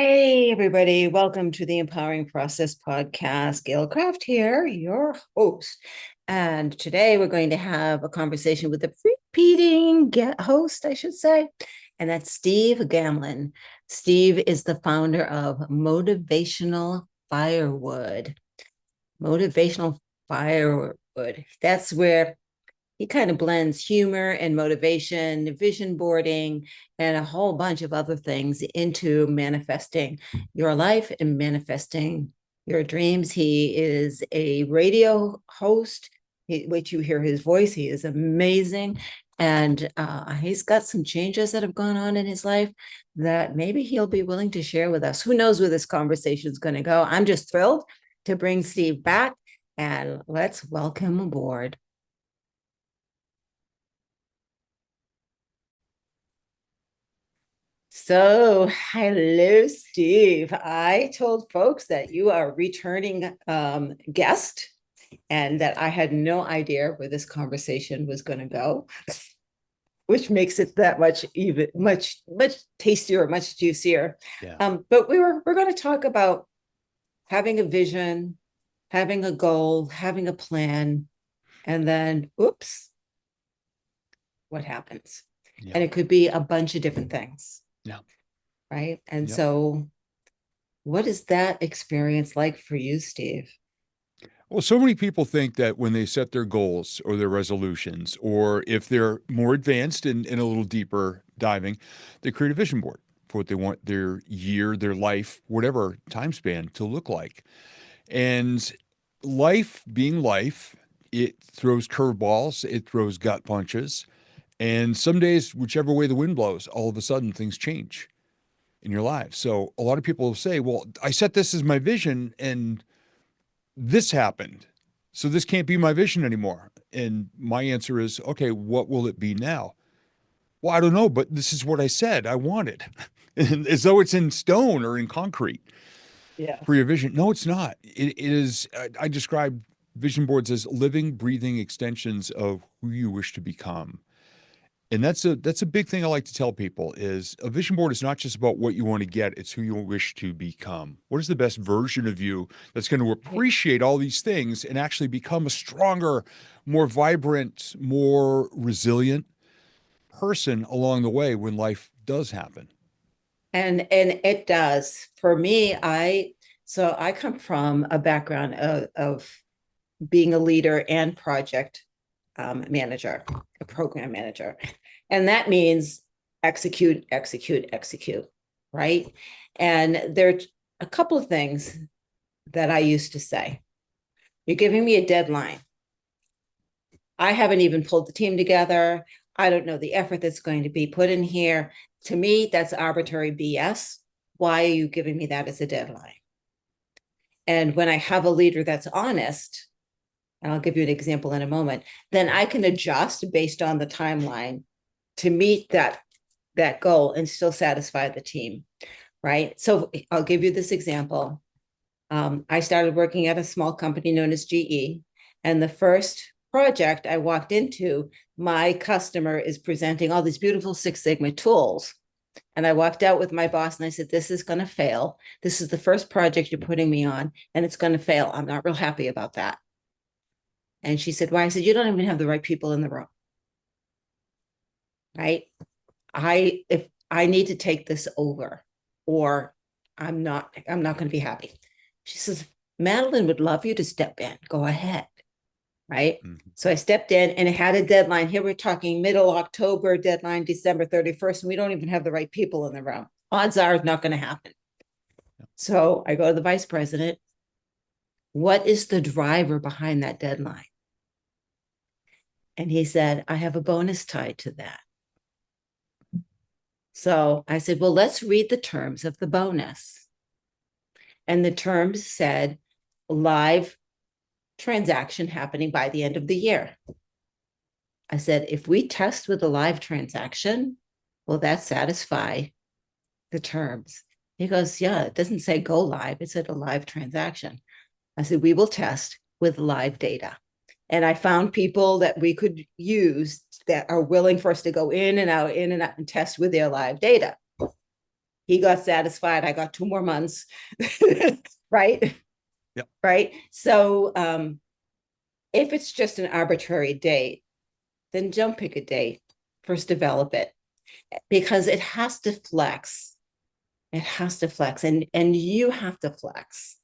Hey, everybody. Welcome to the Empowering Process Podcast. Gail Craft here, your host. And today we're going to have a conversation with a repeating host, I should say, and that's Steve Gamlin. Steve is the founder of Motivational Firewood. Motivational Firewood. That's where he kind of blends humor and motivation, vision boarding, and a whole bunch of other things into manifesting your life and manifesting your dreams. He is a radio host, which you hear his voice. He is amazing. And he's got some changes that have gone on in his life that maybe he'll be willing to share with us. Who knows where this conversation is going to go? I'm just thrilled to bring Steve back, and let's welcome him aboard. So, hello, Steve. I told folks that you are a returning guest and that I had no idea where this conversation was going to go, which makes it that much tastier, much juicier. Yeah. But we're going to talk about having a vision, having a goal, having a plan, and then, oops, what happens? Yeah. And it could be a bunch of different things. Yeah. Right. And Yep. so what is that experience like for you, Steve? Well, so many people think that when they set their goals or their resolutions, or if they're more advanced and a little deeper diving, they create a vision board for what they want their year, their life, whatever time span to look like. And life being life, it throws curveballs, it throws gut punches. And some days, whichever way the wind blows, all of a sudden things change in your life. So a lot of people say, well, I set this as my vision and this happened. So this can't be my vision anymore. And my answer is, okay, what will it be now? Well, I don't know, but this is what I said I wanted. And as though it's in stone or in concrete Yeah. for your vision. No, it's not. It is, I describe vision boards as living, breathing extensions of who you wish to become. And that's a big thing I like to tell people is a vision board is not just about what you want to get, it's who you wish to become. What is the best version of you that's going to appreciate all these things and actually become a stronger, more vibrant, more resilient person along the way when life does happen? And it does. For me, I come from a background of being a leader and project manager, a program manager. And that means execute, execute, execute, right? And there's a couple of things that I used to say. You're giving me a deadline. I haven't even pulled the team together. I don't know the effort that's going to be put in here. To me, that's arbitrary BS. Why are you giving me that as a deadline? And when I have a leader that's honest, and I'll give you an example in a moment, then I can adjust based on the timeline to meet that goal and still satisfy the team, right? So I'll give you this example. I started working at a small company known as GE, and the first project I walked into, my customer is presenting all these beautiful Six Sigma tools. And I walked out with my boss and I said, this is going to fail. This is the first project you're putting me on, and it's going to fail. I'm not real happy about that. And she said, why? I said, you don't even have the right people in the room. Right? If I need to take this over, or I'm not going to be happy. She says, Madeline would love you to step in. Go ahead. Right. Mm-hmm. So I stepped in and it had a deadline. Here we're talking middle October, deadline December 31st, and we don't even have the right people in the room. Odds are it's not going to happen. So I go to the vice president. What is the driver behind that deadline? And he said, I have a bonus tied to that. So I said, well, let's read the terms of the bonus. And the terms said live transaction happening by the end of the year. I said, if we test with a live transaction, will that satisfy the terms? He goes, yeah, it doesn't say go live. It said a live transaction. I said, we will test with live data. And I found people that we could use that are willing for us to go in and out and test with their live data. He got satisfied. I got 2 more months. Right. Yep. Right. So if it's just an arbitrary date, then don't pick a date. First develop it, because it has to flex. It has to flex, and you have to flex.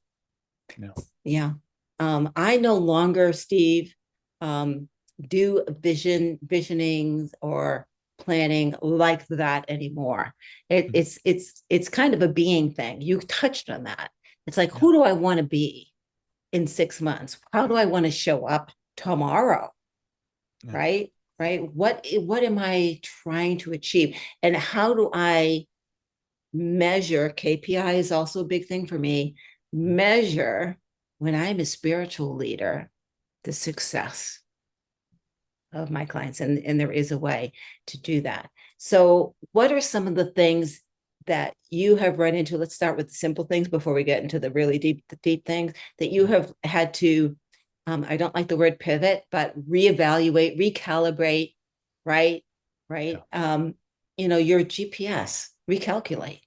Yeah. Yeah. I no longer, Steve, um, do visionings or planning like that anymore. Mhm. It's kind of a being thing. You touched on that. It's like, Yeah. who do I want to be in 6 months? How do I want to show up tomorrow? Yeah. Right? Right? What am I trying to achieve? And how do I measure? KPI is also a big thing for me. Mhm. Measure, when I'm a spiritual leader, the success of my clients. And there is a way to do that. So, what are some of the things that you have run into? Let's start with the simple things before we get into the really deep things that you have had to, I don't like the word pivot, but reevaluate, recalibrate, right? Yeah. Right. Your GPS, recalculate.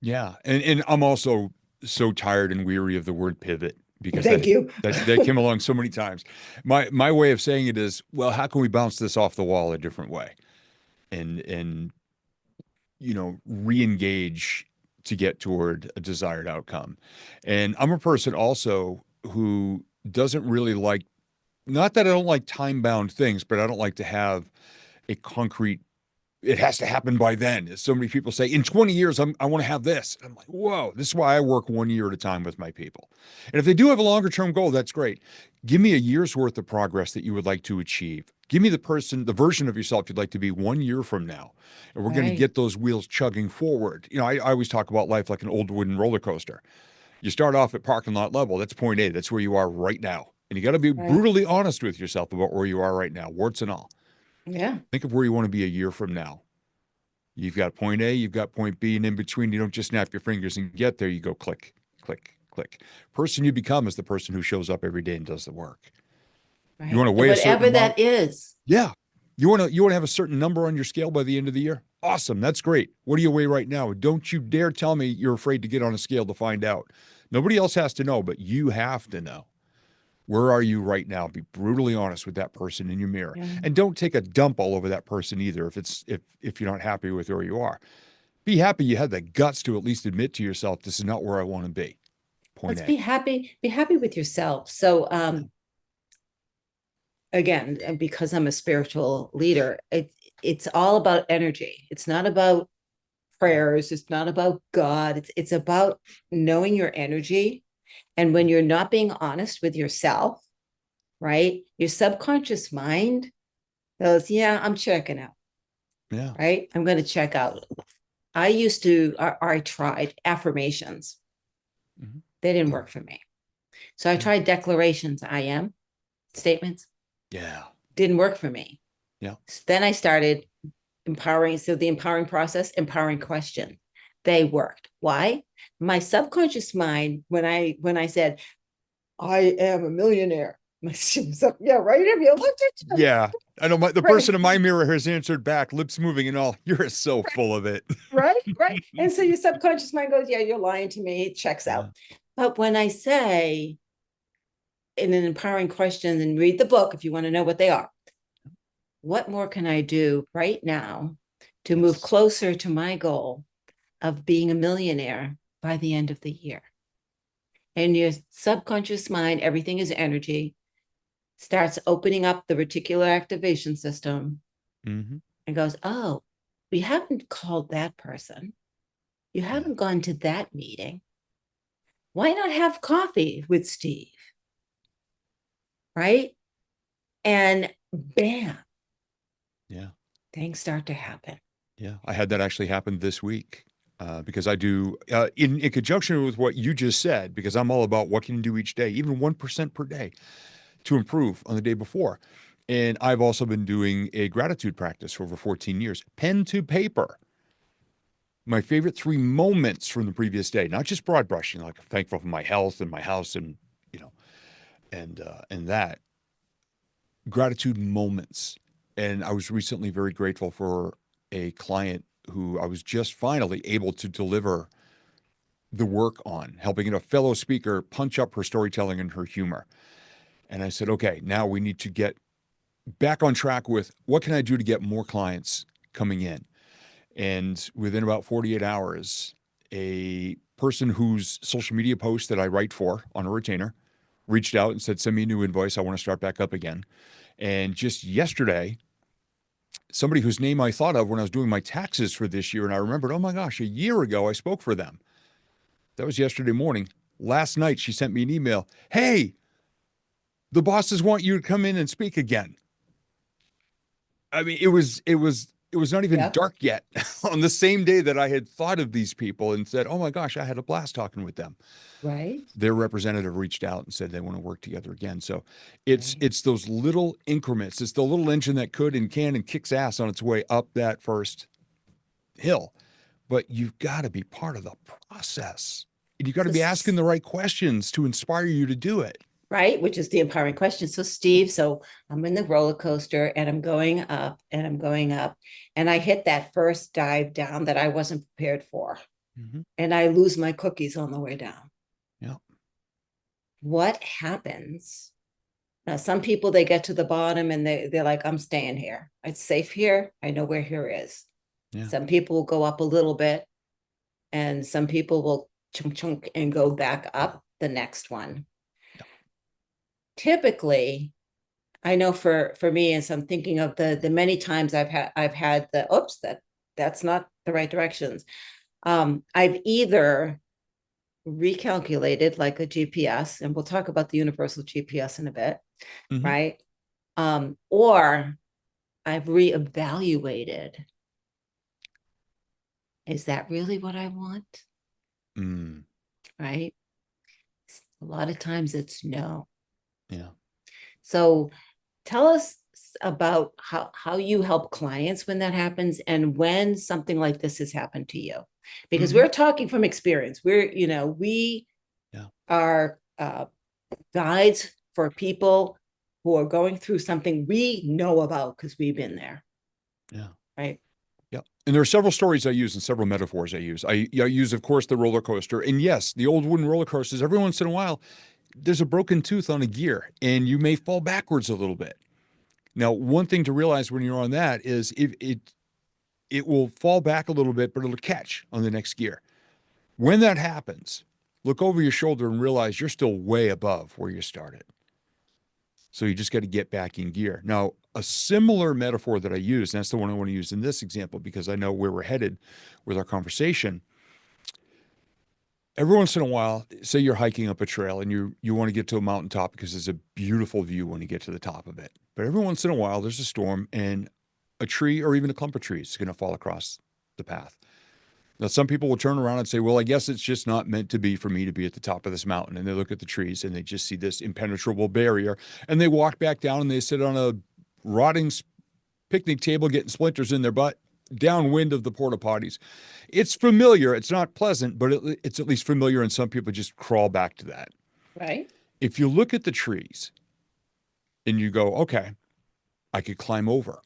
Yeah. And I'm also so tired and weary of the word pivot because Thank you. that came along so many times. My way of saying it is, well, how can we bounce this off the wall a different way? And re-engage to get toward a desired outcome. And I'm a person also who doesn't really like, not that I don't like time-bound things, but I don't like to have a concrete, it has to happen by then. As so many people say, in 20 years, I want to have this. I'm like, whoa, this is why I work 1 year at a time with my people. And if they do have a longer term goal, that's great. Give me a year's worth of progress that you would like to achieve. Give me the version of yourself you'd like to be 1 year from now. And we're going to Right. get those wheels chugging forward. I always talk about life like an old wooden roller coaster. You start off at parking lot level. That's point A. That's where you are right now. And you got to be Right. brutally honest with yourself about where you are right now, warts and all. Yeah. Think of where you want to be a year from now. You've got point A, you've got point B, and in between, you don't just snap your fingers and get there. You go click, click, click. Person you become is the person who shows up every day and does the work. You want Right. to And weigh a certain whatever amount? that is. Yeah. You want to have a certain number on your scale by the end of the year? Awesome. That's great. What do you weigh right now? Don't you dare tell me you're afraid to get on a scale to find out. Nobody else has to know, but you have to know. Where are you right now? Be brutally honest with that person in your mirror. Yeah. And don't take a dump all over that person either if you're not happy with where you are. Be happy you had the guts to at least admit to yourself, this is not where I want to be. Point Let's A. be happy with yourself. So again, and because I'm a spiritual leader, it's all about energy. It's not about prayers, it's not about God. It's about knowing your energy. And when you're not being honest with yourself, right? Your subconscious mind goes, yeah, I'm checking out, Yeah. right? I'm going to check out. I used to, or I tried affirmations. Mhm. They didn't work for me. So I Yeah. tried declarations, I am statements, Yeah. didn't work for me. Yeah. So then I started empowering. So the empowering process, empowering question, they worked. Why? My subconscious mind, when I said, I am a millionaire, my was like, yeah, right. Have you looked at Yeah. I know the right, person in my mirror has answered back, lips moving and all. You're so full of it. right, right. And so your subconscious mind goes, yeah, you're lying to me. It checks Yeah. out. But when I say in an empowering question, and read the book if you want to know what they are, what more can I do right now to move Yes. closer to my goal of being a millionaire by the end of the year? And your subconscious mind, everything is energy, starts opening up the reticular activation system Hmm. and goes, oh, you haven't called that person. You Yeah. haven't gone to that meeting. Why not have coffee with Steve? Right. And bam, Yeah. things start to happen. Yeah. I had that actually happen this week. Because I do in conjunction with what you just said, because I'm all about what can you do each day, even 1% per day to improve on the day before. And I've also been doing a gratitude practice for over 14 years, pen to paper. My favorite 3 moments from the previous day, not just broad brushing, like I'm thankful for my health and my house and, you know, and that gratitude moments. And I was recently very grateful for a client who I was just finally able to deliver the work on, helping a fellow speaker punch up her storytelling and her humor. And I said, okay, now we need to get back on track with what can I do to get more clients coming in? And within about 48 hours, a person whose social media post that I write for on a retainer reached out and said, send me a new invoice. I want to start back up again. And just yesterday, somebody whose name I thought of when I was doing my taxes for this year, and I remembered, oh my gosh, a year ago I spoke for them. That was yesterday morning. Last night, she sent me an email. Hey, the bosses want you to come in and speak again. I mean, it was not even Yep. dark yet on the same day that I had thought of these people and said, "Oh my gosh, I had a blast talking with them." Right. Their representative reached out and said they want to work together again. So it's Right. it's those little increments. It's the little engine that could and can and kicks ass on its way up that first hill. But you've got to be part of the process. And you've got to So, be asking the right questions to inspire you to do it. right, which is the empowering question. So, Steve, so I'm in the roller coaster and I'm going up and I'm going up, and I hit that first dive down that I wasn't prepared for, Mm-hmm. and I lose my cookies on the way down. Yeah. What happens? Now, some people they get to the bottom and they're like, I'm staying here. It's safe here. I know where here is. Yeah. Some people will go up a little bit, and some people will chunk chunk and go back up the next one. Typically, I know for me, as I'm thinking of the many times I've had the oops, that's not the right directions. I've either recalculated like a GPS, and we'll talk about the universal GPS in a bit, Mm-hmm. right? Or I've reevaluated. Is that really what I want? Mm. Right? A lot of times it's no. Yeah. So tell us about how you help clients when that happens and when something like this has happened to you. Because Mm-hmm. we're talking from experience. We Yeah. are guides for people who are going through something we know about because we've been there, Yeah. right? Yeah. And there are several stories I use and several metaphors I use. I use, of course, the roller coaster. And yes, the old wooden roller coasters, every once in a while, there's a broken tooth on a gear and you may fall backwards a little bit. Now, one thing to realize when you're on that is if it will fall back a little bit, but it'll catch on the next gear. When that happens, look over your shoulder and realize you're still way above where you started. So you just got to get back in gear. Now, a similar metaphor that I use, and that's the one I want to use in this example because I know where we're headed with our conversation. Every once in a while, say you're hiking up a trail and you want to get to a mountaintop because there's a beautiful view when you get to the top of it. But every once in a while, there's a storm and a tree or even a clump of trees is going to fall across the path. Now, some people will turn around and say, well, I guess it's just not meant to be for me to be at the top of this mountain. And they look at the trees and they just see this impenetrable barrier. And they walk back down and they sit on a rotting picnic table, getting splinters in their butt, downwind of the porta potties. It's familiar. It's not pleasant, but it's at least familiar. And some people just crawl back to that. Right. If you look at the trees and you go, okay, I could climb over.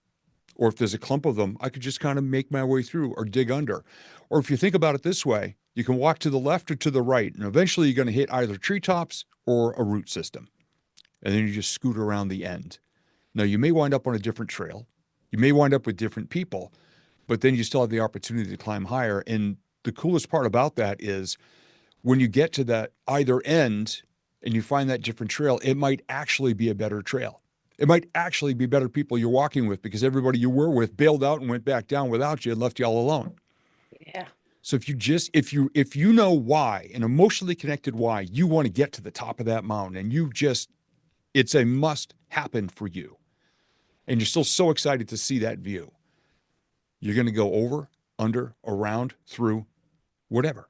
Or if there's a clump of them, I could just kind of make my way through or dig under. Or if you think about it this way, you can walk to the left or to the right, and eventually you're going to hit either treetops or a root system. And then you just scoot around the end. Now, you may wind up on a different trail. You may wind up with different people, but then you still have the opportunity to climb higher. And the coolest part about that is when you get to that either end and you find that different trail, it might actually be a better trail. It might actually be better people you're walking with because everybody you were with bailed out and went back down without you and left you all alone. Yeah. So if you know why, an emotionally connected why you want to get to the top of that mountain and it's a must happen for you. And you're still so excited to see that view. You're going to go over, under, around, through, whatever.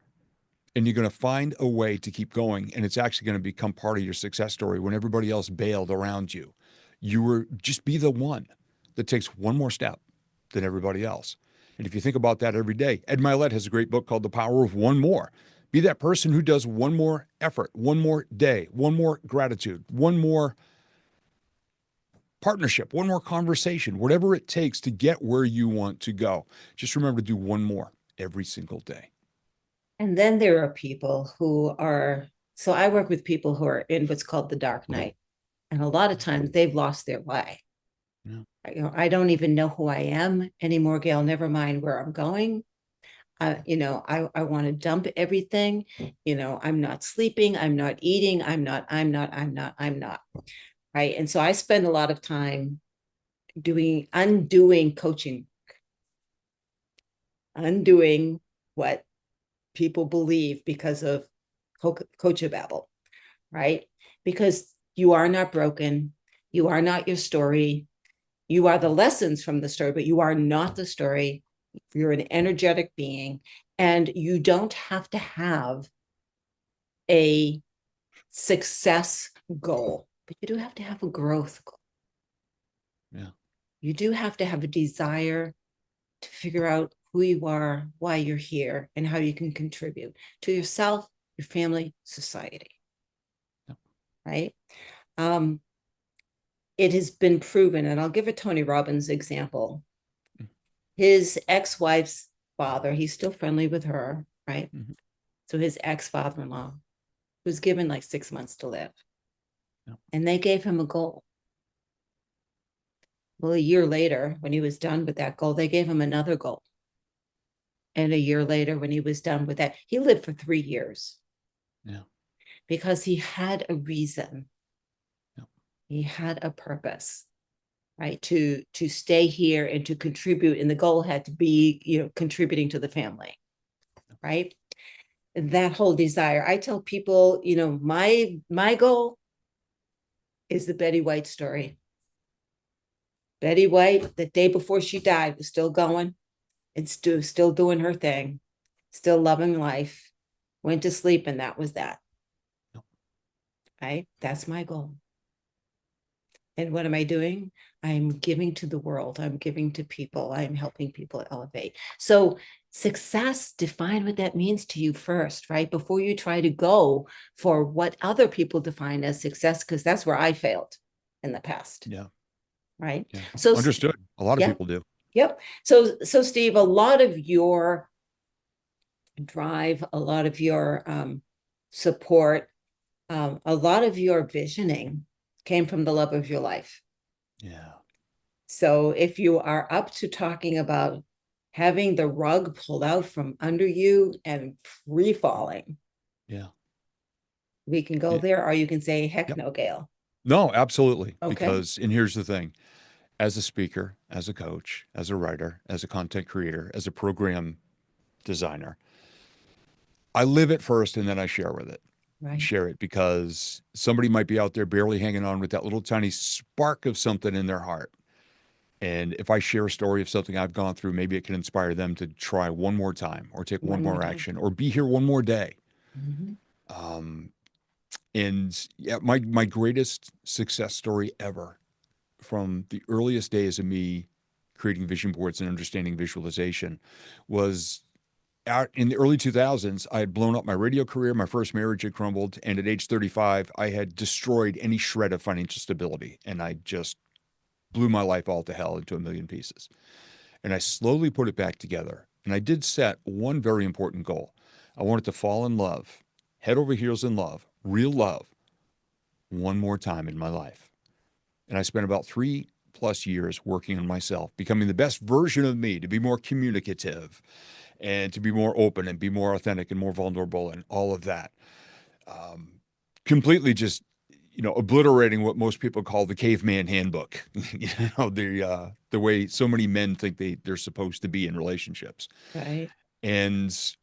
And you're going to find a way to keep going. And it's actually going to become part of your success story when everybody else bailed around you. You were just be the one that takes one more step than everybody else. And if you think about that every day, Ed Milet has a great book called The Power of One More. Be that person who does one more effort, one more day, one more gratitude, one more partnership, one more conversation, whatever it takes to get where you want to go. Just remember to do one more every single day. And then there are people who are, so I work with people who are in what's called the dark night. And a lot of times they've lost their way. Yeah. I don't even know who I am anymore, Gail, never mind where I'm going. I want to dump everything. I'm not sleeping. I'm not eating. I'm not. Right. And so I spend a lot of time undoing coaching, undoing what people believe because of coachable, right? Because you are not broken. You are not your story. You are the lessons from the story, but you are not the story. You're an energetic being, and you don't have to have a success goal, but you do have to have a growth goal. Yeah. You do have to have a desire to figure out who you are, why you're here, and how you can contribute to yourself, your family, society. Yeah. Right? Um, it has been proven, and I'll give a Tony Robbins example. His ex-wife's father, he's still friendly with her, right? Mm-hmm. So his ex-father-in-law was given like 6 months to live. Yeah. And they gave him a goal. Well, a year later, when he was done with that goal, they gave him another goal. And a year later, when he was done with that, he lived for 3 years. Yeah. Because he had a reason. Yeah. He had a purpose, right? To stay here and to contribute. And the goal had to be, contributing to the family, right? And that whole desire. I tell people, my goal is the Betty White story. Betty White, the day before she died, was still going and still doing her thing, still loving life, went to sleep, and that was that. Right? That's my goal. And what am I doing? I'm giving to the world. I'm giving to people. I'm helping people elevate. So success, define what that means to you first, right? Before you try to go for what other people define as success, because that's where I failed in the past. Yeah. Right. Yeah. So Understood. A lot of yeah. people do. Yep. So Steve, a lot of your drive, a lot of your support, a lot of your visioning came from the love of your life. Yeah. So if you are up to talking about having the rug pulled out from under you and free falling, Yeah. we can go Yeah. there, or you can say, heck Yep. no, Gail. No, absolutely. Okay. Because, and here's the thing, as a speaker, as a coach, as a writer, as a content creator, as a program designer, I live it first and then I Right. share it because somebody might be out there barely hanging on with that little tiny spark of something in their heart. And if I share a story of something I've gone through, maybe it can inspire them to try one more time or take one One more more time. action or be here one more day. Mm-hmm. Um, and yeah, my greatest success story ever from the earliest days of me creating vision boards and understanding visualization was out in the early 2000s. I had blown up my radio career. My first marriage had crumbled. And at age 35, I had destroyed any shred of financial stability. And I just blew my life all to hell into a million pieces. And I slowly put it back together. And I did set one very important goal. I wanted to fall in love, head over heels in love, real love, one more time in my life. And I spent about 3+ years working on myself, becoming the best version of me, to be more communicative and to be more open and be more authentic and more vulnerable and all of that. Um, Completely just, obliterating what most people call the caveman handbook, the way so many men think they're supposed to be in relationships. Right. And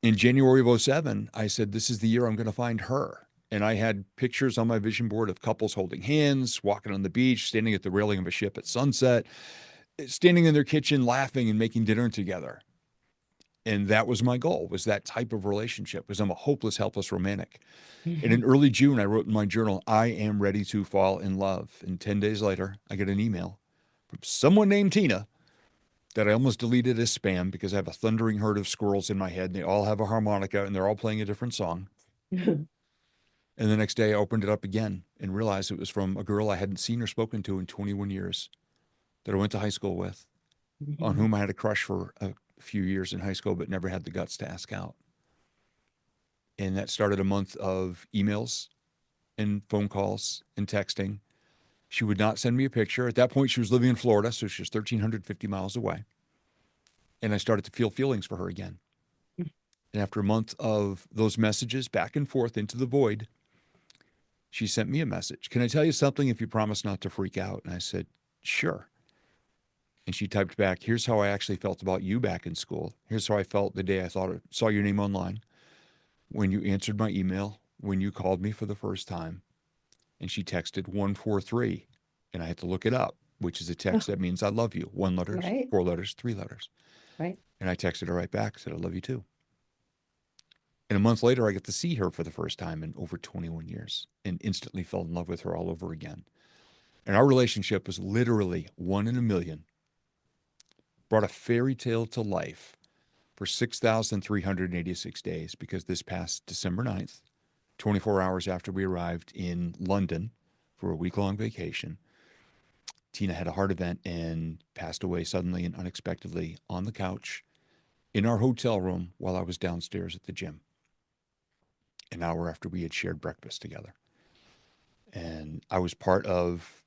in January of '07, I said, this is the year I'm going to find her. And I had pictures on my vision board of couples holding hands, walking on the beach, standing at the railing of a ship at sunset, standing in their kitchen, laughing and making dinner together. And that was my goal, was that type of relationship, because I'm a hopeless, helpless romantic. And Mm-hmm. in early June, I wrote in my journal, I am ready to fall in love. And 10 days later, I get an email from someone named Tina that I almost deleted as spam because I have a thundering herd of squirrels in my head and they all have a harmonica and they're all playing a different song. And the next day I opened it up again and realized it was from a girl I hadn't seen or spoken to in 21 years that I went to high school with, on Mhm. whom I had a crush for a few years in high school, but never had the guts to ask out. And that started a month of emails and phone calls and texting. She would not send me a picture. At that point, she was living in Florida, so she was 1,350 miles away. And I started to feel feelings for her again. And after a month of those messages back and forth into the void, she sent me a message. Can I tell you something if you promise not to freak out? And I said, sure. And she typed back, here's how I actually felt about you back in school. Here's how I felt the day I saw your name online, when you answered my email, when you called me for the first time. And she texted 143. And I had to look it up, which is a text Oh, that means I love you. 1 letters, right, 4 letters, 3 letters. right. And I texted her right back, said, I love you too. And a month later, I get to see her for the first time in over 21 years and instantly fell in love with her all over again. And our relationship was literally one in a million, brought a fairy tale to life for 6,386 days, because this past December 9th, 24 hours after we arrived in London for a week-long vacation, Tina had a heart event and passed away suddenly and unexpectedly on the couch in our hotel room while I was downstairs at the gym, an hour after we had shared breakfast together. And I was part of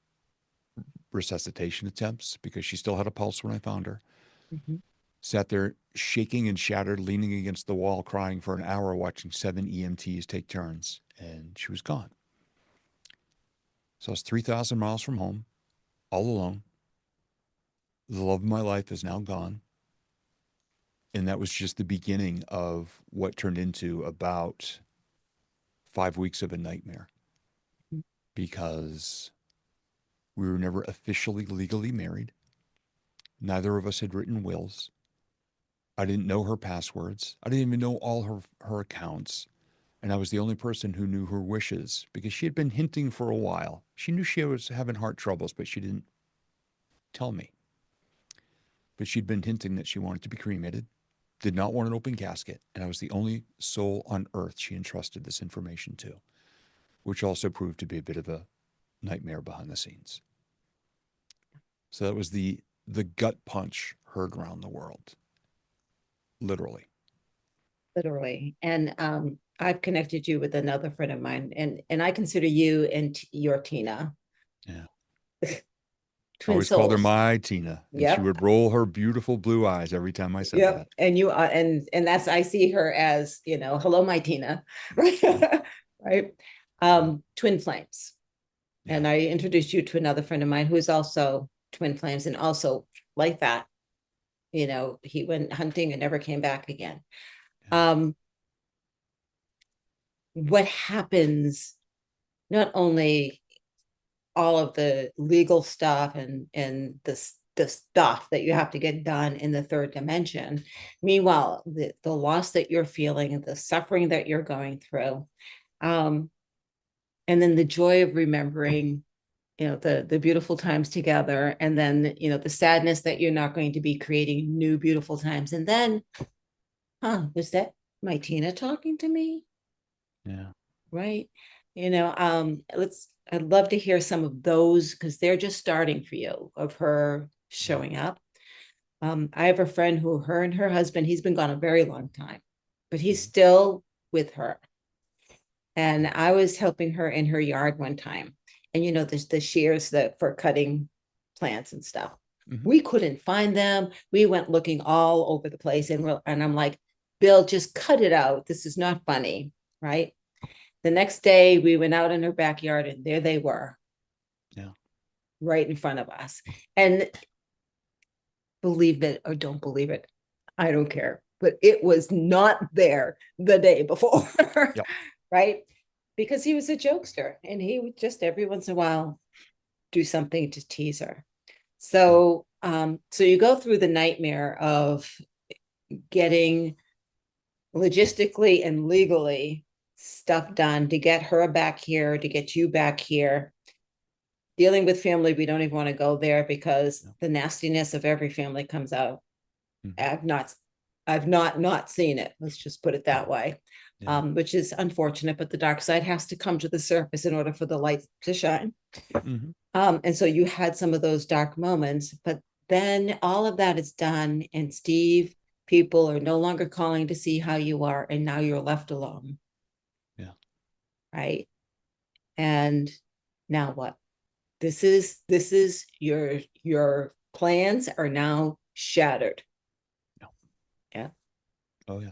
resuscitation attempts because she still had a pulse when I found her. Mhm. Sat there shaking and shattered, leaning against the wall, crying for an hour, watching 7 EMTs take turns, and she was gone. So I was 3,000 miles from home, all alone. The love of my life is now gone. And that was just the beginning of what turned into about 5 weeks of a nightmare, because we were never officially legally married. Neither of us had written wills. I didn't know her passwords. I didn't even know all her accounts. And I was the only person who knew her wishes, because she had been hinting for a while. She knew she was having heart troubles, but she didn't tell me. But she'd been hinting that she wanted to be cremated, did not want an open casket, and I was the only soul on earth she entrusted this information to, which also proved to be a bit of a nightmare behind the scenes. So that was the gut punch heard around the world, literally. Literally. And I've connected you with another friend of mine, and I consider you and your Tina Yeah. I twin always called her souls. my Tina, and she Yep. would roll her beautiful blue eyes every time I said Yep. that. And you and that's I see her as, hello, my Tina. Right. Right. Twin flames. Yeah. And I introduced you to another friend of mine who is also twin flames and also like that. He went hunting and never came back again. Yeah. Um, what happens, not only all of the legal stuff and the stuff that you have to get done in the third dimension. Meanwhile, the loss that you're feeling, the suffering that you're going through, um, and then the joy of remembering, the beautiful times together, and then the sadness that you're not going to be creating new beautiful times. And then, was that my Tina talking to me? Yeah. Right. I'd love to hear some of those because they're just starting for you of her Yeah. showing up. I have a friend who her and her husband, he's been gone a very long time, but he's Mhm. still with her. And Yeah. I was helping her in her yard one time. And there's the shears that for cutting plants and stuff. Hmm. We couldn't find them. We went looking all over the place, and I'm like, Bill, just cut it out. This is not funny, right? The next day, we went out in her backyard, and there they were, Yeah. right in front of us. And believe it or don't believe it, I don't care. But it was not there the day before, Yep. right? Because he was a jokester, and he would just every once in a while do something to tease her. Yep. So you go through the nightmare of getting logistically and legally stuff done to get her back here, to get you back here. Dealing with family, we don't even want to go there because Yep. the nastiness of every family comes out. Hmm. Not I've not seen it. Let's just put it that way. Yeah. Which is unfortunate, but the dark side has to come to the surface in order for the light to shine. Hmm. And so you had some of those dark moments, but then all of that is done, and Steve, people are no longer calling to see how you are, and now you're left alone, Yeah. right? And now what? This is your plans are now shattered. Yeah. Yeah. Oh yeah.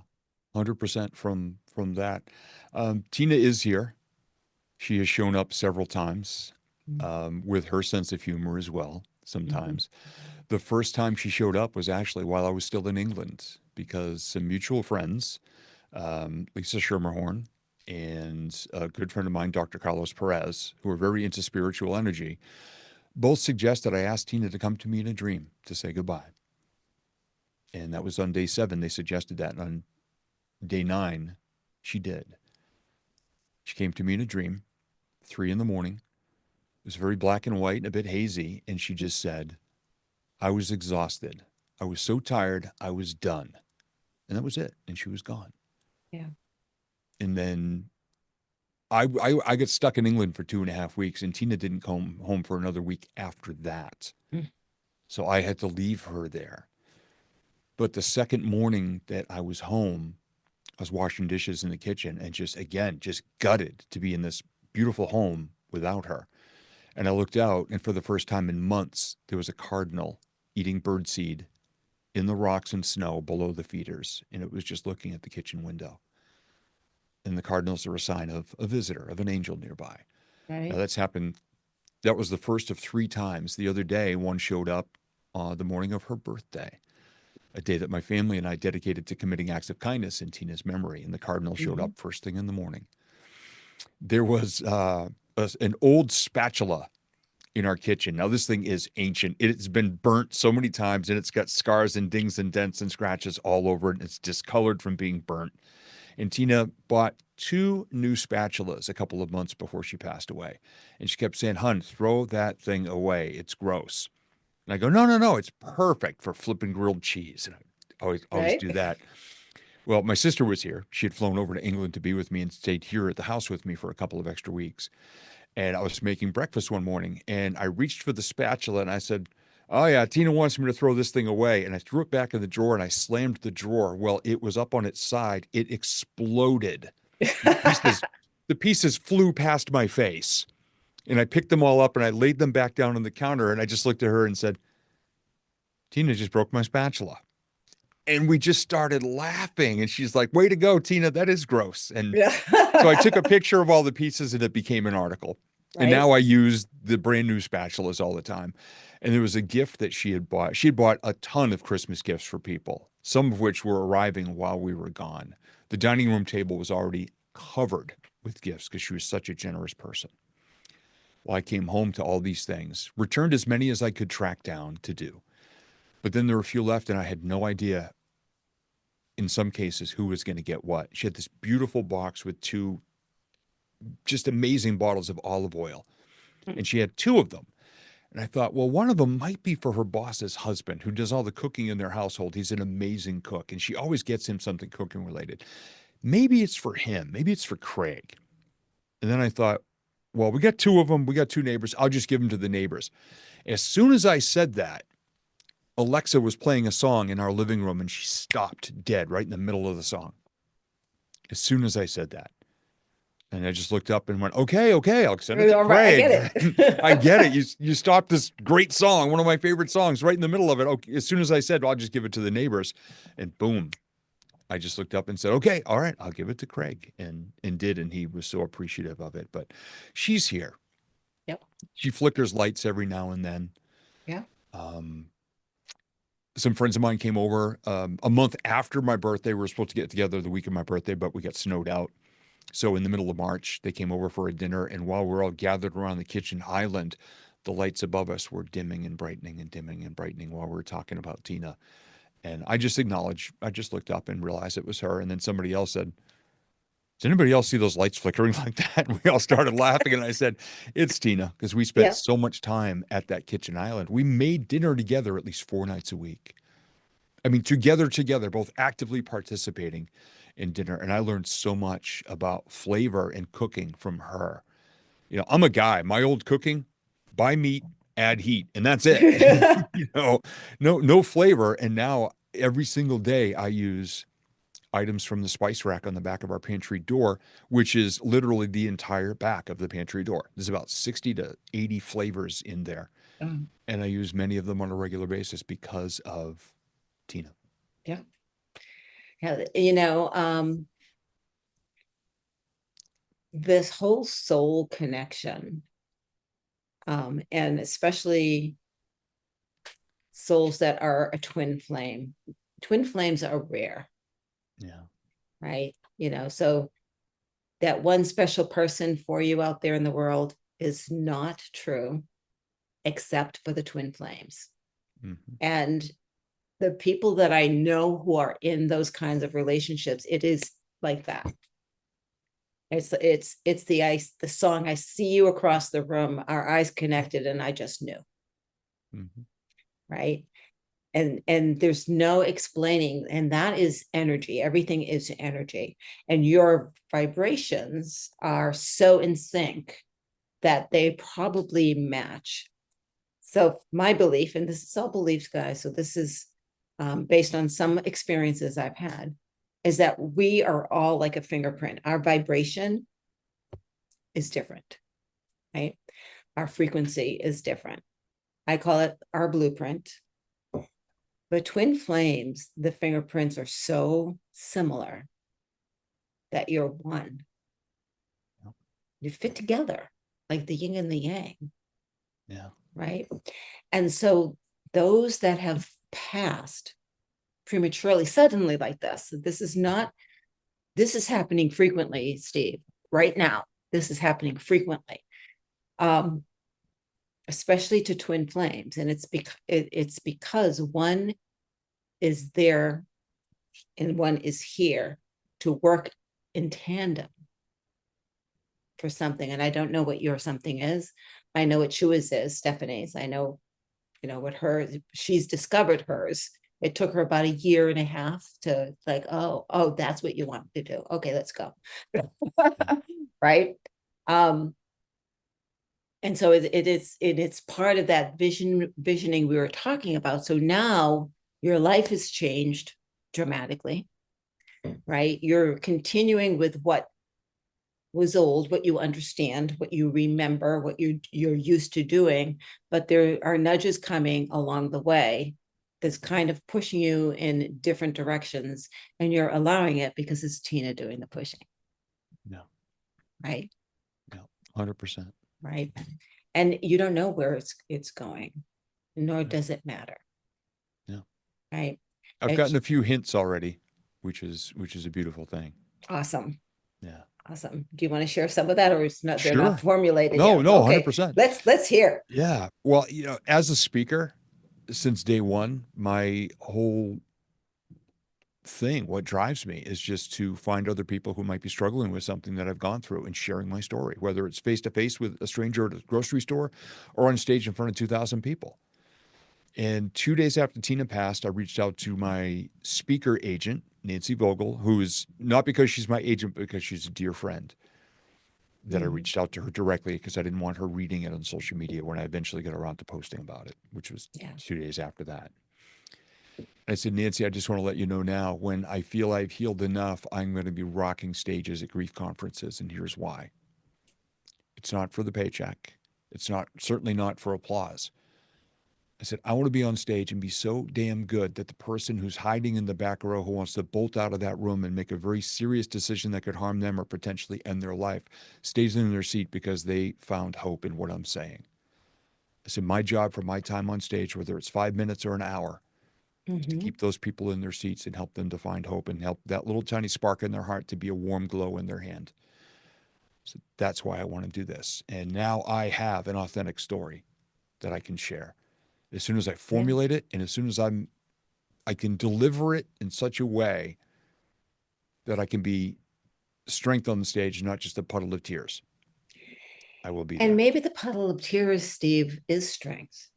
100% from that. Tina is here. She has shown up several times with her sense of humor as well, Mhm. sometimes. The first time she showed up was actually while I was still in England because some mutual friends, Lisa Schermerhorn and a good friend of mine, Dr. Carlos Perez, who are very into spiritual energy, both suggested I ask Tina to come to me in a dream to say goodbye. And that was on day 7. They suggested that. And on day 9, she did. She came to me in a dream, 3 in the morning. It was very black and white and a bit hazy. And she just said, I was exhausted. I was so tired. I was done. And that was it. And she was gone. Yeah. And then I got stuck in England for 2.5 weeks, and Tina didn't come home for another week after that. Mm. So I had to leave her there. But the second morning that I was home, I was washing dishes in the kitchen and just, again, just gutted to be in this beautiful home without her. And I looked out, and for the first time in months, there was a cardinal eating birdseed in the rocks and snow below the feeders. And it was just looking at the kitchen window. And the cardinals are a sign of a visitor, of an angel nearby. Now, Right. that's happened. That was the first of 3 times. The other day, one showed up the morning of her birthday, a day that my family and I dedicated to committing acts of kindness in Tina's memory. And the cardinal showed Mhm. up first thing in the morning. There was an old spatula in our kitchen. Now, this thing is ancient. It's been burnt so many times, and it's got scars and dings and dents and scratches all over it. And it's discolored from being burnt. And Tina bought 2 new spatulas a couple of months before she passed away. And she kept saying, Hun, throw that thing away. It's gross. And I go, no, no, no. It's perfect for flipping grilled cheese. And I always Right. do that. Well, my sister was here. She had flown over to England to be with me and stayed here at the house with me for a couple of extra weeks. And I was making breakfast one morning and I reached for the spatula and I said, oh, yeah, Tina wants me to throw this thing away. And I threw it back in the drawer and I slammed the drawer. Well, it was up on its side. It exploded. The pieces, the pieces flew past my face. And I picked them all up and I laid them back down on the counter. And I just looked at her and said, Tina just broke my spatula. And we just started laughing. And she's like, way to go, Tina. That is gross. And so I took a Yeah. picture of all the pieces and it became an article. And Right. now I use the brand new spatulas all the time. And there was a gift that she had bought. She had bought a ton of Christmas gifts for people, some of which were arriving while we were gone. The dining room table was already covered with gifts because she was such a generous person. Well, I came home to all these things, returned as many as I could track down to do. But then there were a few left, and I had no idea, in some cases, who was going to get what. She had this beautiful box with 2 just amazing bottles of olive oil, and she had 2 of them. And I thought, well, one of them might be for her boss's husband, who does all the cooking in their household. He's an amazing cook, and she always gets him something cooking related. Maybe it's for him. Maybe it's for Craig. And then I thought, well, we got 2 of them. We got 2 neighbors. I'll just give them to the neighbors. As soon as I said that, Alexa was playing a song in our living room, and she stopped dead right in the middle of the song. As soon as I said that. And I just looked up and went, okay, okay, I'll send it to All right. I Craig. get I get it. it. You stopped this great song, one of my favorite songs, right in the middle of it. Okay, as soon as I said, well, I'll just give it to the neighbors, and boom, I just looked up and said, okay, all right, I'll give it to Craig, and did, and he was so appreciative of it. But she's here. Yep. She flickers lights every now and then. Yeah. Um, some friends of mine came over a month after my birthday. We were supposed to get together the week of my birthday, but we got snowed out. So in the middle of March, they came over for a dinner, and while we're all gathered around the kitchen island, the lights above us were dimming and brightening and dimming and brightening while we were talking about Tina. And I just acknowledged, I just looked up and realized it was her. And then somebody else said, does anybody else see those lights flickering like that? And we all started laughing. And I said, it's Tina, because we spent Yeah. so much time at that kitchen island. We made dinner together at least 4 nights a week. I mean, together, both actively participating in dinner. And I learned so much about flavor and cooking from her. You know, I'm a guy, my old cooking, buy meat, add heat, and that's it. You know, no flavor. And now every single day I use items from the spice rack on the back of our pantry door, which is literally the entire back of the pantry door. There's about 60 to 80 flavors in there. Um, And I use many of them on a regular basis because of Tina. yeah. Yeah. You know, this whole soul connection, and especially souls that are a twin flame. Twin flames are rare, Yeah. right? You know, so that one special person for you out there in the world is not true, except for the twin flames. Mm-hmm. And the people that I know who are in those kinds of relationships, it is like that. It's the song, I see you across the room, our eyes connected, and I just knew. Mm-hmm. Right. And there's no explaining, and that is energy. Everything is energy, and your vibrations are so in sync that they probably match. So my belief, and this is all beliefs, guys, so this is based on some experiences I've had, is that we are all like a fingerprint. Our vibration is different, right? Our frequency is different. I call it our blueprint. But twin flames, the fingerprints are so similar that you're one. You fit together like the yin and the yang. Yeah. Right. And so those that have passed prematurely, suddenly like this is happening frequently, Steve, right now. This is happening frequently. Especially to twin flames. And it's because one is there and one is here to work in tandem for something. And I don't know what your something is. I know what Shua's is, Stephanie's. I know, you know, what hers, she's discovered hers. It took her about a year and a half to like, oh, that's what you want to do. Okay, let's go. Right. And so it's part of that visioning we were talking about. So now your life has changed dramatically, right? You're continuing with what was old, what you understand, what you remember, what you're used to doing, but there are nudges coming along the way that's kind of pushing you in different directions, and you're allowing it because it's Tina doing the pushing. Yeah. Right. Yeah. 100%. Right. And you don't know where it's going, nor does it matter. Yeah. Right. I've gotten a few hints already, which is a beautiful thing. Awesome. Yeah. Awesome. Do you want to share some of that, or is not, they're not Sure. formulated No, yet? no, Okay, 100%. let's hear. Yeah. Well, you know, as a speaker, since day one, my whole thing, what drives me is just to find other people who might be struggling with something that I've gone through and sharing my story, whether it's face to face with a stranger at a grocery store or on stage in front of 2,000 people. And 2 days after Tina passed, I reached out to my speaker agent, Nancy Vogel, who is not because she's my agent, but because she's a dear friend, that I reached out to her directly because I didn't want her reading it on social media when I eventually got around to posting about it, which was 2 days after that. I said, Nancy, I just want to let you know now, when I feel I've healed enough, I'm going to be rocking stages at grief conferences, and here's why. It's not for the paycheck. It's not, certainly not for applause. I said, I want to be on stage and be so damn good that the person who's hiding in the back row who wants to bolt out of that room and make a very serious decision that could harm them or potentially end their life stays in their seat because they found hope in what I'm saying. I said, my job for my time on stage, whether it's 5 minutes or an hour, is to keep those people in their seats and help them to find hope and help that little tiny spark in their heart to be a warm glow in their hand. So that's why I want to do this. And now I have an authentic story that I can share. As soon as I formulate it and as soon as I can deliver it in such a way that I can be strength on the stage, not just a puddle of tears, I will be there. And maybe the puddle of tears, Steve, is strength.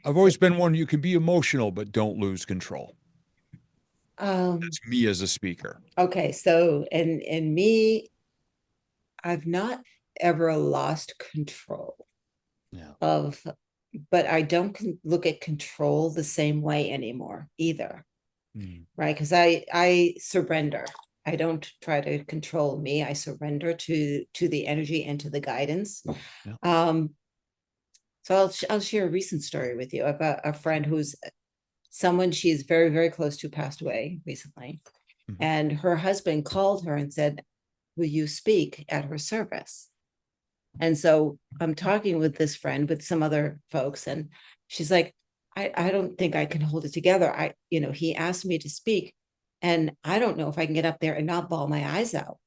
I've So, always been one, you can be emotional, but don't lose control. um, That's me as a speaker. okay. So, and me, I've not ever lost control Yeah. of, but I don't look at control the same way anymore either, Mm. right? Because I surrender. I don't try to control me. I surrender to the energy and to the guidance. Yeah. Um, so I'll share a recent story with you about a friend who's someone she's very, very close to passed away recently. Mhm. And her husband called her and said, will you speak at her service? And so I'm talking with this friend with some other folks, and she's like, I don't think I can hold it together. He asked me to speak, and I don't know if I can get up there and not bawl my eyes out.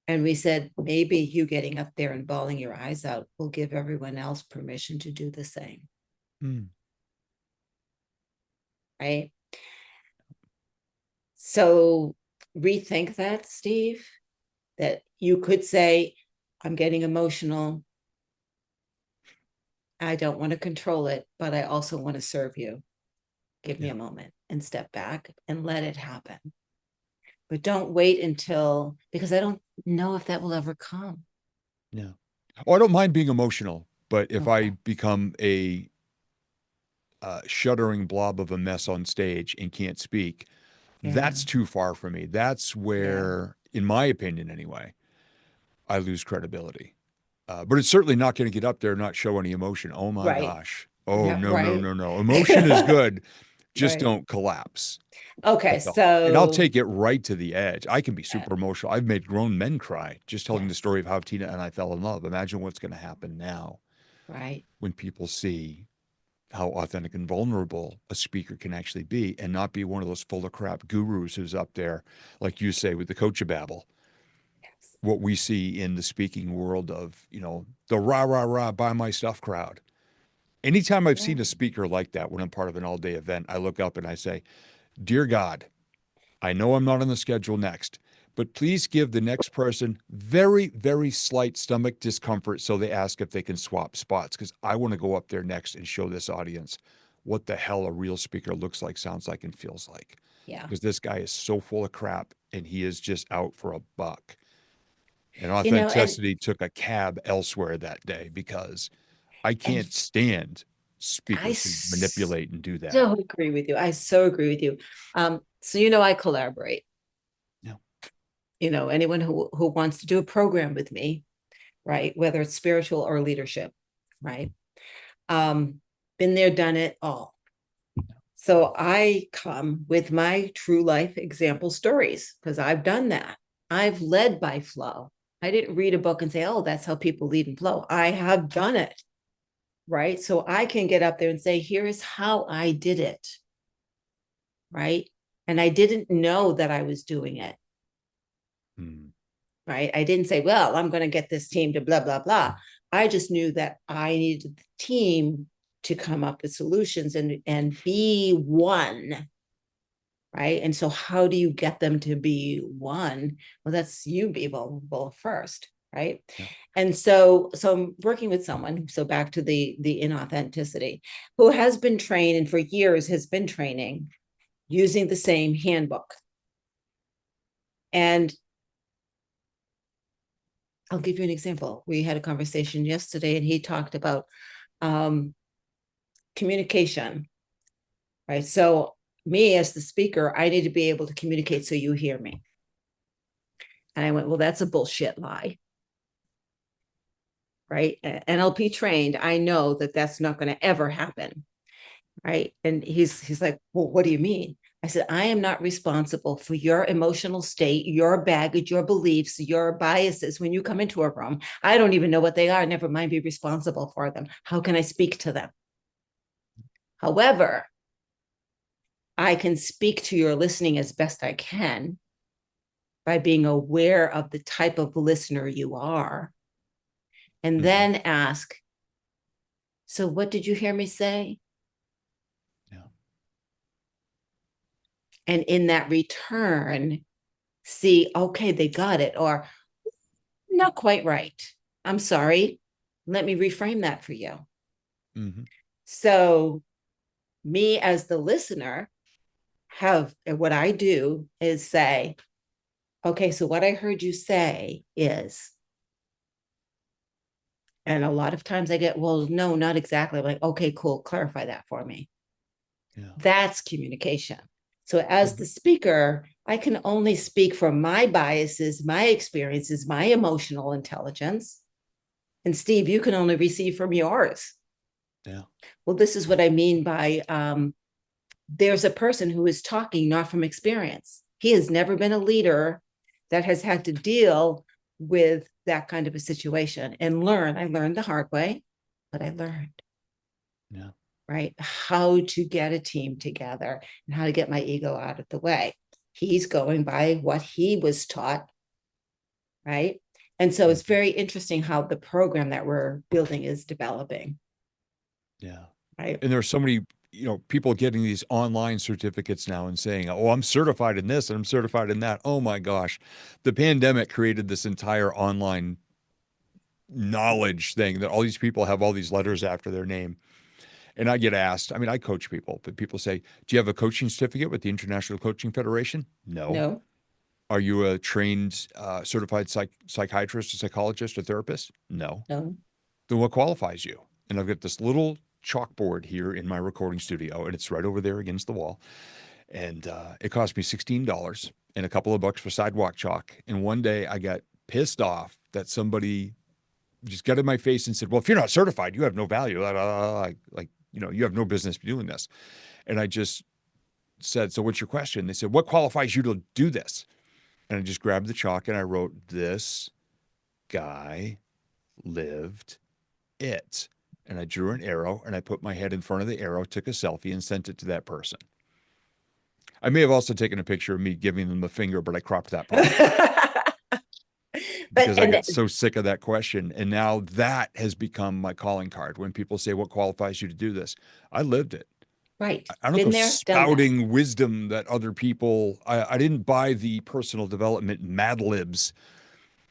And we said, maybe you getting up there and bawling your eyes out will give everyone else permission to do the same. Mm. Right. So rethink that, Steve, that you could say, I'm getting emotional. I don't want to control it, but I also want to serve you. Give me Yeah. a moment and step back and let it happen. But don't wait until, because I don't know if that will ever come. Yeah. Oh, I don't mind being emotional, but if I Okay. become a shuddering blob of a mess on stage and can't speak, Yeah. that's too far for me. That's Yeah. where, in my opinion anyway, I lose credibility. But it's certainly not going to get up there and not show any emotion. Oh my Right. gosh. Oh, Yeah. no, no, Right. no, no. Emotion is good. Just Right. don't collapse. Okay. That's all. And I'll So, take it right to the edge. I can be uh, super emotional. I've made grown men cry just telling the yes. story of how Tina and I fell in love. Imagine what's going to happen now Right. when people see how authentic and vulnerable a speaker can actually be and not be one of those full of crap gurus who's up there, like you say, with the coachababble. Yes. What we see in the speaking world of, the rah, rah, rah, buy my stuff crowd. Anytime I've Yeah. seen a speaker like that when I'm part of an all day event, I look up and I say, Dear God, I know I'm not on the schedule next, but please give the next person very, very slight stomach discomfort so they ask if they can swap spots because I want to go up there next and show this audience what the hell a real speaker looks like, sounds like, and feels like. Yeah. Because this guy is so full of crap and he is just out for a buck. And And authenticity took a cab elsewhere that day because I and can't stand I speakers who manipulate and do that. so agree with you. I so agree with you. So I collaborate. Yeah. Anyone who wants to do a program with me, right? Whether it's spiritual or leadership, right? Um, been there, done it all. So I come with my true life example stories because I've done that. I've led by flow. I didn't read a book and say, oh, that's how people lead and flow. I have done it, right? So I can get up there and say, here is how I did it, right? And I didn't know that I was doing it, Hmm. right? I didn't say, well, I'm going to get this team to blah, blah, blah. I just knew that I needed the team to come up with solutions and be one, right? And so how do you get them to be one? Well, that's you be vulnerable first, right? Yeah. And so I'm working with someone, so back to the inauthenticity, who has been trained and for years has been training using the same handbook. And I'll give you an example. We had a conversation yesterday and he talked about um, communication, right? So me as the speaker, I need to be able to communicate so you hear me. And I went, well, that's a bullshit lie, right? NLP trained, I know that that's not going to ever happen, right? And he's like, well, what do you mean? I said, I am not responsible for your emotional state, your baggage, your beliefs, your biases when you come into a room. I don't even know what they are, never mind be responsible for them. How can I speak to them? However, I can speak to your listening as best I can by being aware of the type of listener you are, and Hmm. then ask, so what did you hear me say? Yeah. And in that return, see, okay, they got it, or not quite right. I'm sorry. Let me reframe that for you. Hmm. So me as the listener have what I do is say, okay, so what I heard you say is, and a lot of times I get, well, no, not exactly. I'm like, okay, cool, clarify that for me. Yeah. That's communication. So as the speaker, I can only speak from my biases, my experiences, my emotional intelligence. And Steve, you can only receive from yours. Yeah. Well, this is what I mean by there's a person who is talking not from experience. He has never been a leader that has had to deal with that kind of a situation and learn. I learned the hard way, but I learned, Yeah. right, how to get a team together and how to get my ego out of the way. He's going by what he was taught, right? And so it's Mhm. very interesting how the program that we're building is developing, Yeah. right? And there are so many, people getting these online certificates now and saying, "Oh, I'm certified in this and I'm certified in that." Oh my gosh. The pandemic created this entire online knowledge thing that all these people have all these letters after their name. And I get asked, I mean, I coach people, but people say, "Do you have a coaching certificate with the International Coaching Federation?" No. No, Are you a trained, certified psychiatrist, a psychologist, a therapist? No. no. Then what qualifies you? And I've got this little chalkboard here in my recording studio, and it's right over there against the wall. And it cost me $16 and a couple of bucks for sidewalk chalk. And one day I got pissed off that somebody just got in my face and said, "Well, if you're not certified, you have no value. Like, you have no business doing this." And I just said, "So what's your question?" They said, "What qualifies you to do this?" And I just grabbed the chalk and I wrote, "This guy lived it." And I drew an arrow and I put my head in front of the arrow, took a selfie, and sent it to that person. I may have also taken a picture of me giving them the finger, but I cropped that part out But because I got so sick of that question. And now that has become my calling card. When people say, "What qualifies you to do this?" I lived it. right, I don't go been there, done that. spouting wisdom that other people, I didn't buy the personal development Mad Libs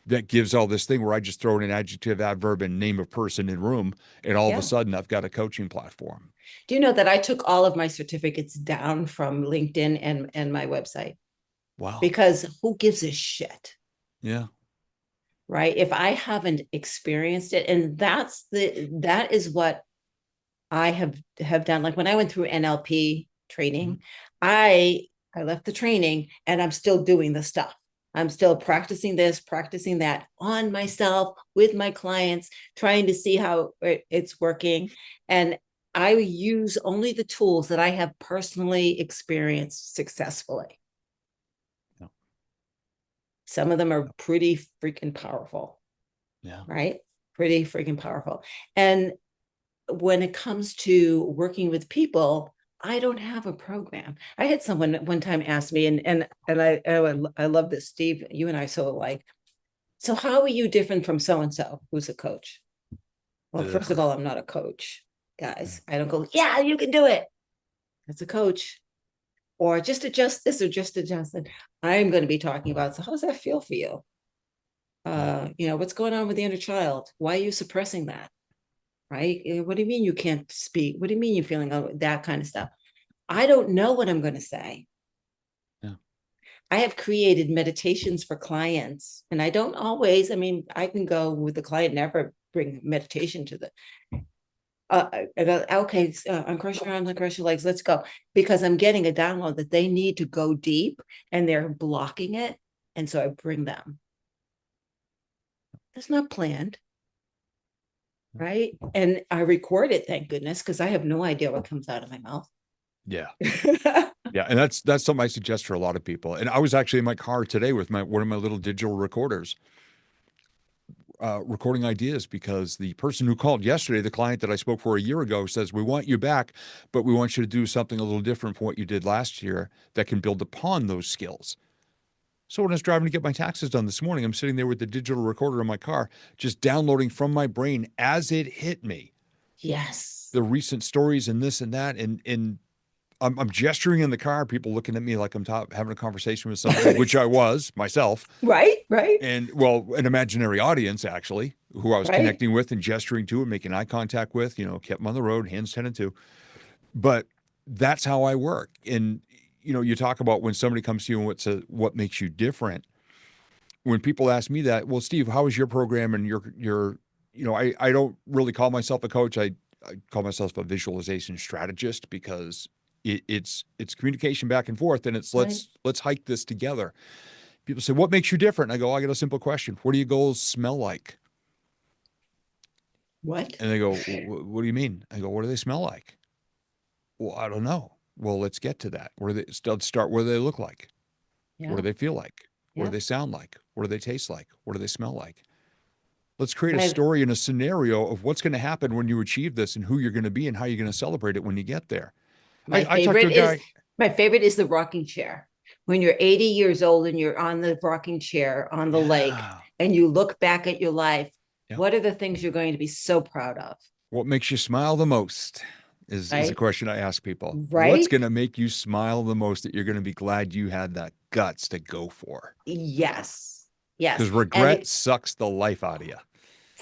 that gives all this thing where I just throw in an adjective, adverb, and name of person in room. And all of a Yeah. sudden I've got a coaching platform. Do you know that I took all of my certificates down from LinkedIn and my website? Wow. Because who gives a shit, Yeah. right? If I haven't experienced it, and that is what I have done. Like when I went through NLP Mhm. training, I I left the training and I'm still doing the stuff. I'm still practicing this, practicing that on myself with my clients, trying to see how it's working. And I use only the tools that I have personally experienced successfully. Yeah. Some of them are pretty freaking powerful, Yeah. right? Pretty freaking powerful. And when it comes to working with people, I don't have a program. I had someone one time ask me, and I love this, Steve. You and I so alike. So how are you different from so and so who's a coach? Well, first of Ugh. all, I'm not a coach, Yeah. guys. I don't go, yeah, you can do it. That's a coach, or just adjust this, or just adjust it. I'm going to be talking about. So how does that feel for you? Yeah. What's going on with the inner child? Why are you suppressing that? Right? What do you mean you can't speak? What do you mean you're feeling that kind of stuff? I don't know what I'm going to say. Yeah. I have created meditations for clients, and I don't always, I mean, I can go with the client, never bring meditation to the, I go, okay, uncross your arms, uncross your legs, let's go. Because I'm getting a download that they need to go deep and they're blocking it. And so I bring them. It's not planned, right? And I record it, thank goodness, because I have no idea what comes out of my mouth. Yeah. Yeah. And that's something I suggest for a lot of people. And I was actually in my car today with one of my little digital recorders, recording ideas because the person who called yesterday, the client that I spoke for a year ago, says, "We want you back, but we want you to do something a little different from what you did last year that can build upon those skills." So when I was driving to get my taxes done this morning, I'm sitting there with the digital recorder in my car, just downloading from my brain as it hit me Yes. the recent stories and this and that. And I'm gesturing in the car, people looking at me like I'm having a conversation with somebody, which I was myself. Right, right. And well, an imaginary audience, actually. who I was Right. connecting with and gesturing to and making eye contact with, kept them on the road, hands 10 and 2. But that's how I work. And, you talk about when somebody comes to you and what makes you different. When people ask me that, well, Steve, how is your program and I don't really call myself a coach. I call myself a visualization strategist because it's communication back and forth, and it's Right. let's hike this together. People say, what makes you different? And I go, I got a simple question. What do your goals smell like? What? And they go, what do you mean? I go, what do they smell like? Well, I don't know. Well, let's get to that. Let's start where they look like. What do Yeah. they feel like? What do Yeah. they sound like? What do they taste like? What do they smell like? Let's create a My story and a scenario of what's going to happen when you achieve this and who you're going to be and how you're going to celebrate it when you get there. my I talked to a favorite is guy. my favorite is the rocking chair. When you're 80 years old and you're on the rocking chair on the lake Yeah. and you look back at your life, Yeah. what are the things you're going to be so proud of? What makes you smile the most is a Right? question I ask people. What's Right? going to make you smile the most that you're going to be glad you had that guts to go for? Yes. Yes. Because regret sucks the life out of you.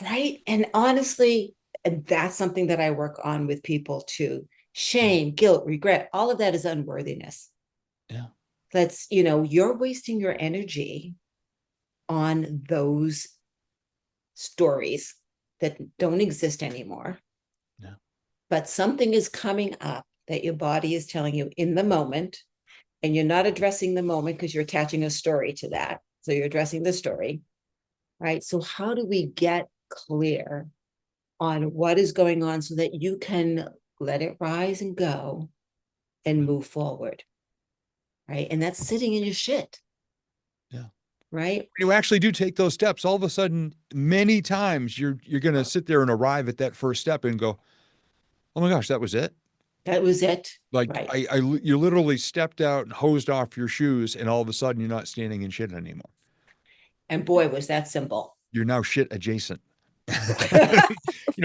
Right. And honestly, and that's something that I work on with people too. Yeah. Shame, guilt, regret, all of that is unworthiness. Yeah. You're wasting your energy on those stories that don't exist anymore. Yeah. But something is coming up that your body is telling you in the moment, and you're not addressing the moment because you're attaching a story to that. So you're addressing the story, right? So, how do we get clear on what is going on so that you can let it rise and go and move forward, right? And that's sitting in your shit, Yeah. right? You actually do take those steps, all of a sudden, many times you're going to sit there and arrive at that first step and go, "Oh my gosh, that was it." That was it, Like right? you literally stepped out and hosed off your shoes, and all of a sudden you're not standing in shit anymore. And boy, was that simple. You're now shit adjacent. You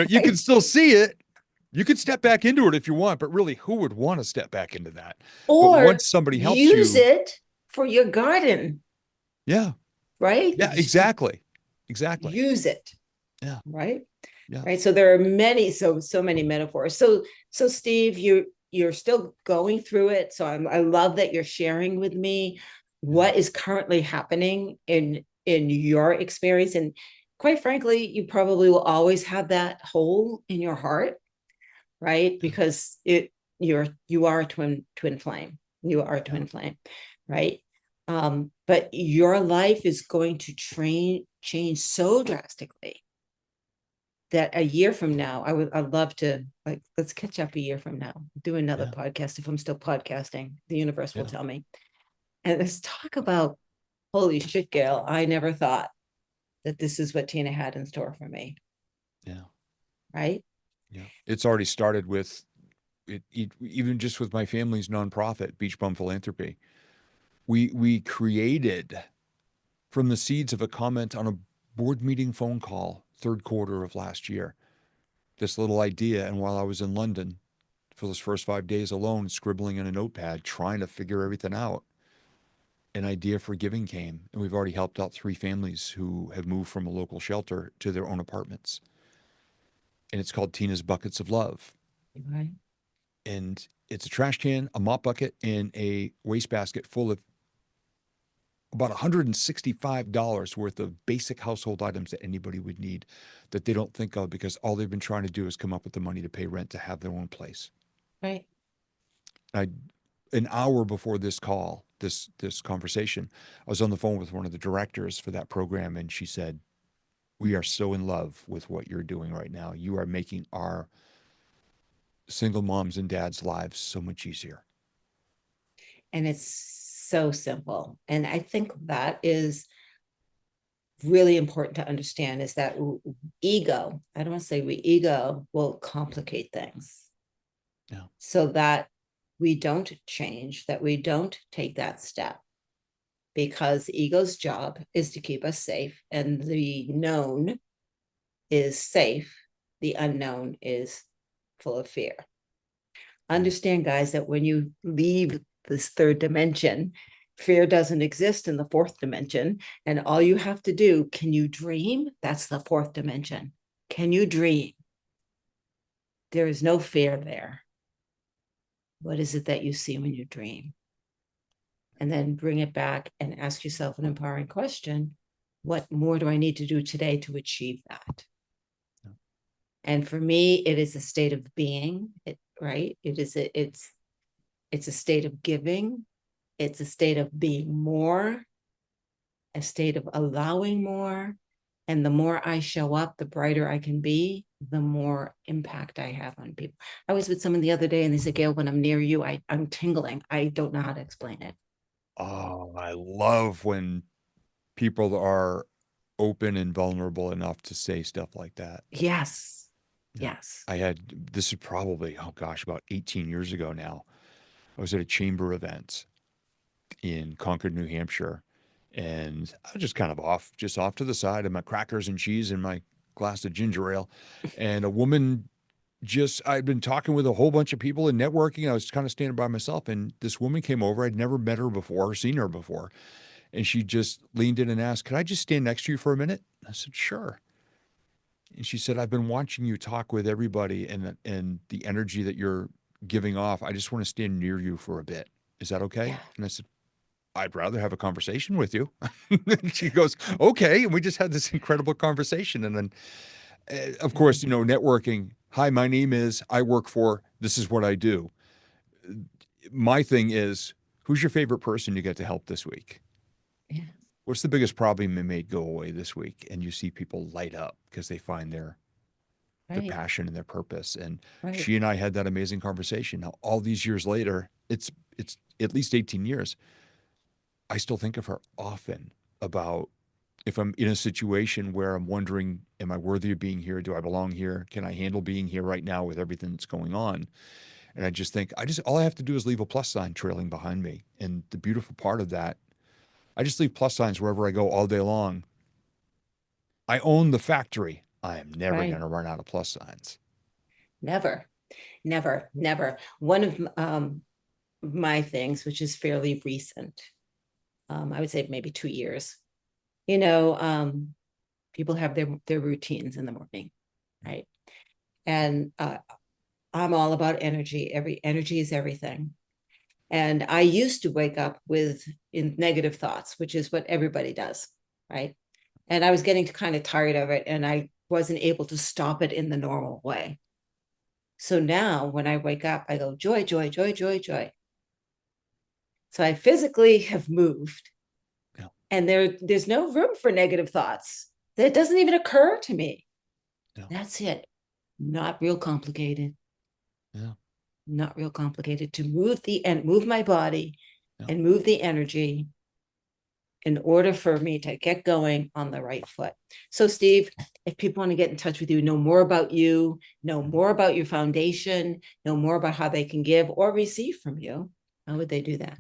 can Right. still see it. You can step back into it if you want, but really, who would want to step back into that? But Or once somebody helps use you, it for your garden, yeah, right? yeah, exactly, exactly, Use it, yeah, right? yeah, Right. So there are so many metaphors. So Steve, you're still going through it. So I love that you're sharing with me yeah, what is currently happening in your experience. And quite frankly, you probably will always have that hole in your heart, right? yeah, Because you are a twin flame. You are a yeah, twin flame, right? But your life is going to change so drastically that a year from now, I'd love to, like, let's catch up a year from now, do another yeah, podcast. If I'm still podcasting, the universe will yeah, tell me. And let's talk about, holy shit, Gail, I never thought that this is what Tina had in store for me. yeah, Right. yeah. It's already started with even just with my family's nonprofit, Beach Bum Philanthropy. We created from the seeds of a comment on a board meeting phone call, third quarter of last year, this little idea. And while I was in London for those first 5 days alone, scribbling in a notepad, trying to figure everything out, an idea for giving came. And we've already helped out 3 families who have moved from a local shelter to their own apartments. And it's called Tina's Buckets of Love. Right. And it's a trash can, a mop bucket, and a wastebasket full of about $165 worth of basic household items that anybody would need that they don't think of because all they've been trying to do is come up with the money to pay rent to have their own place. Right. I, an hour before this call, this conversation, I was on the phone with one of the directors for that program, and she said, "We are so in love with what you're doing right now. You are making our single moms and dads' lives so much easier." And it's so simple. And I think that is really important to understand is that ego, I don't want to say ego will complicate things Yeah, so that we don't change, that we don't take that step, because ego's job is to keep us safe, and the known is safe, the unknown is full of fear. yeah, Understand, guys, that when you leave this third dimension, Fear doesn't exist in the fourth dimension. And all you have to do, can you dream? That's the fourth dimension. Can you dream? There is no fear there. What is it that you see when you dream? And then bring it back and ask yourself an empowering question. What more do I need to do today to achieve that? Yeah. And for me, it is a state of being, right? It's a state of giving. It's a state of being more, a state of allowing more. And the more I show up, the brighter I can be, the more impact I have on people. I was with someone the other day and they said, Gail, when I'm near you, I'm tingling. I don't know how to explain it. Oh, I love when people are open and vulnerable enough to say stuff like that. Yes. Yeah. Yes. This is probably, oh gosh, about 18 years ago now. I was at a chamber event in Concord, New Hampshire, and I was just kind of off to the side of my crackers and cheese and my glass of ginger ale. And a woman I'd been talking with a whole bunch of people and networking. I was kind of standing by myself, and this woman came over. I'd never met her before, seen her before. And she just leaned in and asked, "Could I just stand next to you for a minute?" I said, "Sure." And she said, "I've been watching you talk with everybody and the energy that you're giving off. I just want to stand near you for a bit. Is that okay?" Yeah. And I said, "I'd rather have a conversation with you." And she goes, "Okay." And we just had this incredible conversation. And then, of course, networking. "Hi, my name is, I work for, this is what I do." My thing is, who's your favorite person you get to help this week? Yeah. What's the biggest problem you made go away this week? And you see people light up because they find their passion and their purpose. And she and I had that amazing conversation. Now, all these years later, it's at least 18 years. I still think of her often about if I'm in a situation where I'm wondering, am I worthy of being here? Do I belong here? Can I handle being here right now with everything that's going on? And I just think, all I have to do is leave a plus sign trailing behind me. And the beautiful part of that, I just leave plus signs wherever I go all day long. I own the factory. I am never going to run out of plus signs. Never, never, never. One of my things, which is fairly recent, I would say maybe 2 years, people have their routines in the morning, right? And I'm all about energy. Energy is everything. And I used to wake up with negative thoughts, which is what everybody does, right? And I was getting kind of tired of it, and I wasn't able to stop it in the normal way. So now when I wake up, I go, joy, joy, joy, joy, joy. So I physically have moved. Yeah. And there's no room for negative thoughts. That doesn't even occur to me. Yeah. That's it. Not real complicated. Yeah. Not real complicated to move my body and move the energy in order for me to get going on the right foot. So Steve, if people want to get in touch with you, know more about you, know more about your foundation, know more about how they can give or receive from you, how would they do that?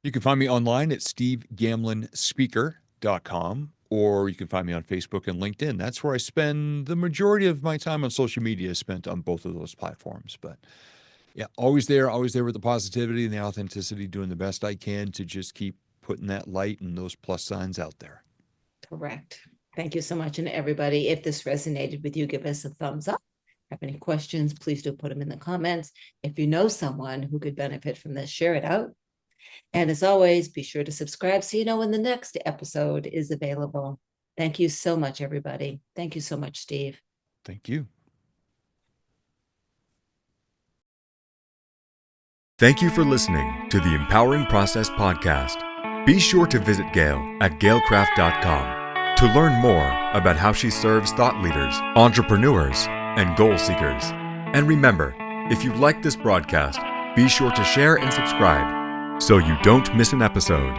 You can find me online at stevegamlinspeaker.com, or you can find me on Facebook and LinkedIn. That's where I spend the majority of my time on social media is spent on both of those platforms. But yeah, always there with the positivity and the authenticity, doing the best I can to just keep putting that light and those plus signs out there. Correct. Thank you so much. And everybody, if this resonated with you, give us a thumbs up. Have any questions, please do put them in the comments. If you know someone who could benefit from this, share it out. And as always, be sure to subscribe so you know when the next episode is available. Thank you so much, everybody. Thank you so much, Steve. Thank you. Thank you for listening to the Empowering Process Podcast. Be sure to visit Gail at gailcraft.com to learn more about how she serves thought leaders, entrepreneurs, and goal seekers. And remember, if you like this broadcast, be sure to share and subscribe so you don't miss an episode.